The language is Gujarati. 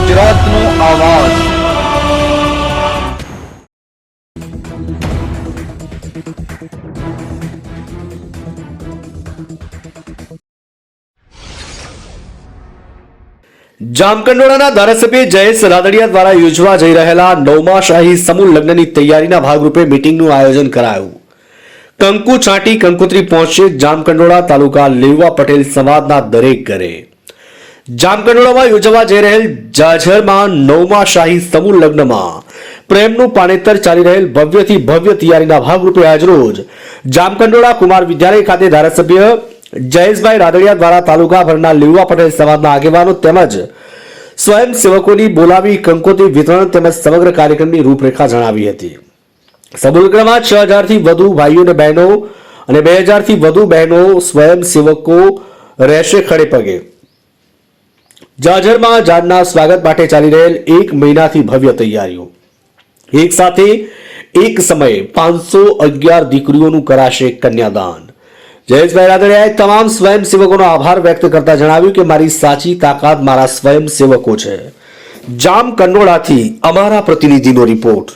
ગુજરાતનો આવાજ। જામકંડોળાના ધારાસભ્ય જયેશ રાદડિયા દ્વારા યોજવા જઈ રહેલા 9મા શાહી સમૂહ લગ્નની તૈયારીના ભાગરૂપે મીટિંગનું આયોજન કરાયું। કંકુ છાંટી કંકોત્રી પહોંચે જામકંડોળા તાલુકા લેવા પટેલ સમાજના દરેક ઘરે। જામકંડોળામાં યોજવા જઈ રહેલ જાજરમાં 9મા શાહી સમૂહ લગ્નમાં પ્રેમનું પાણેતર ચાલી રહેલ ભવ્યથી ભવ્ય તૈયારીના ભાગરૂપે આજરોજ જામકંડોળા કુમાર વિદ્યાલય ખાતે ધારાસભ્ય જયેશભાઈ રાદડિયા દ્વારા તાલુકાભરના લેવા પટેલ સમાજના આગેવાનો તેમજ સ્વયંસેવકોની બોલાવી કંકોત્રી વિતરણ તેમજ સમગ્ર કાર્યક્રમની રૂપરેખા જણાવી હતી। સમૂહ લગ્નમાં 6000 થી વધુ ભાઈઓ અને બહેનો અને 2000 થી વધુ બહેનો સ્વયંસેવકો રહેશે ખડે પગે। જાજરમાં જાનના સ્વાગત માટે ચાલી રહેલ 1 મહિનાથી ભવ્ય તૈયારીઓ। એક સાથે એક સમયે 511 દીકરીઓનું કરાશે કન્યાદાન। જયેશભાઈ રાદડિયાએ તમામ સ્વયંસેવકોનો આભાર વ્યક્ત કરતા જણાવ્યું કે મારી સાચી તાકાત મારા સ્વયંસેવકો છે। જામકંડોળાથી અમારા પ્રતિનિધિનો રિપોર્ટ।